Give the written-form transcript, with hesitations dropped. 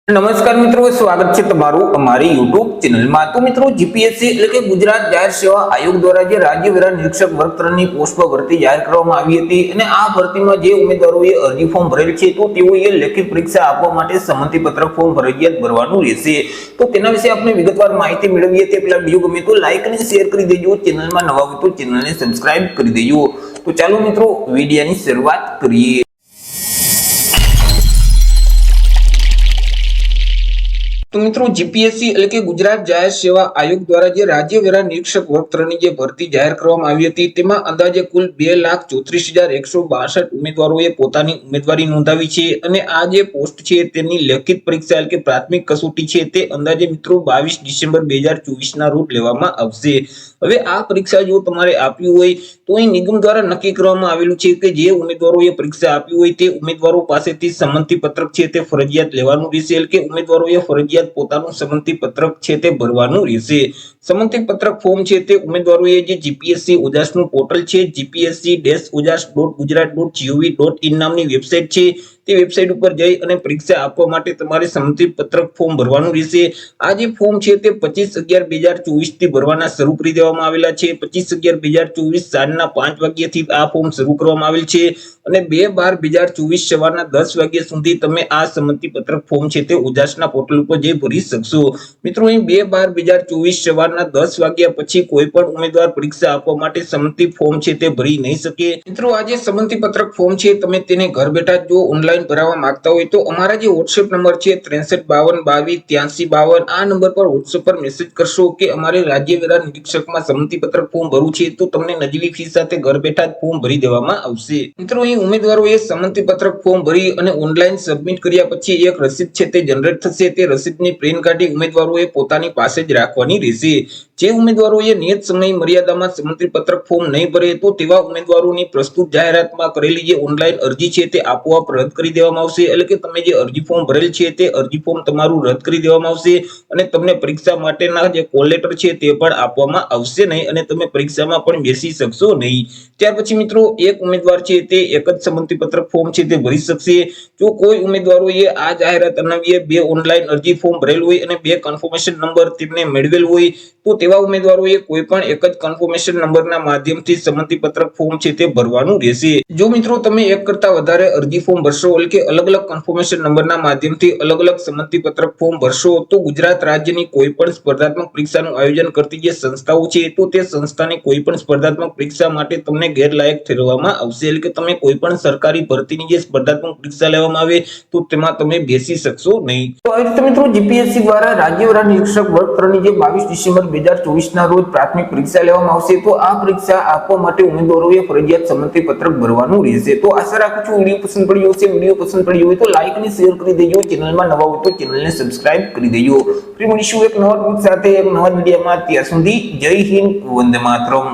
નમસ્કાર મિત્રો, સ્વાગત છે તમારું અમારી YouTube ચેનલમાં। તો મિત્રો, જીપીએસસી એટલે કે ગુજરાત જાહેર સેવા આયોગ દ્વારા જે રાજ્ય વેરા નિરીક્ષક વર્ગ 3 ની પોસ્ટ પર ભરતી જાહેર કરવામાં આવી હતી અને આ ભરતીમાં જે ઉમેદવારોએ અરજી ફોર્મ ભરેલ છે તો તેઓએ લેખિત પરીક્ષા આપવા માટે સંમતિ પત્રક ફોર્મ ફરજિયાત ભરવાનું રહેશે। તો તેના વિશે આપણે વિગતવાર માહિતી મેળવીએ તે પહેલા વિડિયો ગમે તો લાઈક અને શેર કરી દેજો, ચેનલમાં નવા હોય તો ચેનલને સબસ્ક્રાઇબ કરી દેજો। તો ચાલો મિત્રો, વિડિયોની શરૂઆત કરીએ। તો મિત્રો, જીપીએસસી એટલે કે ગુજરાત જાહેર સેવા આયોગ દ્વારા જે રાજ્ય વેરા નિરીક્ષક વર્ગ 3 ની જે ભરતી જાહેર કરવામાં આવી હતી તેમાં અંદાજે કુલ 2,34,162 ઉમેદવારોએ પોતાની ઉમેદવારી નોંધાવી છે અને આ જે પોસ્ટ છે તેની લેખિત પરીક્ષા એટલે કે પ્રાથમિક કસોટી છે તે અંદાજે મિત્રો 22 ડિસેમ્બર 2024 ના રોજ લેવામાં આવશે। હવે આ પરીક્ષા જો તમારે આપવી હોય તો અહીં નિગમ દ્વારા નક્કી કરવામાં આવેલું છે કે જે ઉમેદવારોએ પરીક્ષા આપવી હોય તે ઉમેદવારો પાસેથી સંમતિ પત્રક છે તે ફરજિયાત લેવાનું રહેશે એટલે કે ઉમેદવારોએ ફરજિયાત પોતાનું સંમતિ પત્રક છે તે ભરવાનું રહેશે। સંમતિ પત્રક ફોર્મ છે તે ઉમેદવારોએ જે જીપીએસસી ઓજાસનું પોર્ટલ છે gpsc-ojas.gujarat.gov.in નામની વેબસાઇટ છે તે વેબસાઇટ ઉપર જઈ અને પરીક્ષા આપવા માટે તમારે સંમતિ પત્રક ફોર્મ ભરવાનું રહેશે। આ જે ફોર્મ છે તે 25/11/2024 થી ભરવાના શરૂ કરી દેવામાં આવેલા છે। 25/11/2024 સાંજના 5 વાગ્યાથી આ ફોર્મ શરૂ કરવામાં આવેલ છે અને 2/12/2024 સવારના 10 વાગ્યા સુધી તમે આ સંમતિ પત્રક ફોર્મ છે તે ઓજાસના પોર્ટલ ઉપર જઈ ભરી શકશો। મિત્રો, અહીં 2/12/2024 સવારના 10 વાગ્યા પછી કોઈ પણ ઉમેદવાર પરીક્ષા આપવા માટે સંમતિ ફોર્મ છે તે ભરી નહીં શકે। મિત્રો, આ જે સંમતિ પત્રક ફોર્મ છે તમે તેને ઘર બેઠા જો ઓનલાઈન ભરાવા માંગતા હોય તો અમારા જે WhatsApp નંબર છે 6352228352 આ નંબર પર WhatsApp પર મેસેજ કરશો કે અમારે રાજ્ય વેરા નિરીક્ષકમાં સંમતિ પત્રક ફોર્મ ભરવું છે તો તમને નજીવી ફી સાથે ઘર બેઠા જ ફોર્મ ભરી દેવામાં આવશે। મિત્રો, અહીં ઉમેદવારોએ સંમતિ પત્રક ફોર્મ ભરી અને ઓનલાઈન સબમિટ કર્યા પછી એક રસીદ છે તે જનરેટ થશે। તે રસીદની પ્રિન્ટ કાઢી ઉમેદવારોએ પોતાની પાસે જ રાખવાની રહેશે। જે ઉમેદવારોએ નિયત સમય મર્યાદામાં સંમતિ પત્રક ફોર્મ નહીં ભરે તો તેવા ઉમેદવારોની પ્રસ્તુત જાહેરાતમાં કરેલી જે ઓનલાઈન અરજી છે તે આપોઆપ રદ કરી દેવામાં આવશે એટલે કે તમે જે અરજી ફોર્મ ભરેલ છે તે અરજી ફોર્મ તમારું રદ કરી દેવામાં આવશે અને તમને પરીક્ષા માટેના જે કોલ લેટર છે તે પણ આપવામાં આવશે નહીં અને તમે પરીક્ષામાં પણ બેસી શકશો નહીં। ત્યાર પછી મિત્રો, એક ઉમેદવાર છે તે એક જ સંમતિ પત્રક ફોર્મ છે તે ભરી શકશે। જો કોઈ ઉમેદવારોએ આ જાહેરાત અન્વયે 2 ઓનલાઈન અરજી ફોર્મ ભરેલ હોય અને 2 કન્ફર્મેશન નંબર તેમને મેળવેલ હોય તો તેવા ઉમેદવારોએ કોઈ પણ એક જ કન્ફર્મેશન નંબરના માધ્યમથી સંમતિ પત્રક ફોર્મ છે તે ભરવાનું રહેશે। જો મિત્રો તમે એક કરતા વધારે અરજી ફોર્મ ભરશો એટલે કે અલગ-અલગ કન્ફર્મેશન નંબરના માધ્યમથી અલગ-અલગ સંમતિ પત્રક ફોર્મ ભરશો તો ગુજરાત રાજ્યની કોઈ પણ સ્પર્ધાત્મક પરીક્ષાનું આયોજન કરતી જે સંસ્થાઓ છે તો તે સંસ્થાની કોઈ પણ સ્પર્ધાત્મક પરીક્ષા માટે તમને ગેરલાયક ઠેરવવામાં આવશે એટલે કે તમે કોઈ પણ સરકારી ભરતીની જે સ્પર્ધાત્મક પરીક્ષા લેવામાં આવે તો તેમાં તમે બેસી શકશો નહીં। તો આવી રીતે મિત્રો, જીપીએસસી દ્વારા રાજ્ય વેરા નિરીક્ષક વર્ગ 3 ની જે 22 ડિસેમ્બર 2024 ના રોજ પ્રાથમિક પરીક્ષા લેવામાં આવશે તો આ પરીક્ષા આપવા માટે ઉમેદવારોએ ફરજિયાત સંમતિ પત્રક ભરવાનું રહેશે। તો આશા રાખું છું વિડીયો પસંદ પડ્યો હશે। વિડીયો પસંદ પડ્યો હોય તો લાઈક અને શેર કરી દેજો, ચેનલમાં નવા હોય તો ચેનલને સબસ્ક્રાઇબ કરી દેજો। ફરી મળીશું એક નવા ટોપિક સાથે એક નવા વિડીયોમાં। ત્યાં સુધી જય હિન્દ, વંદે માતરમ।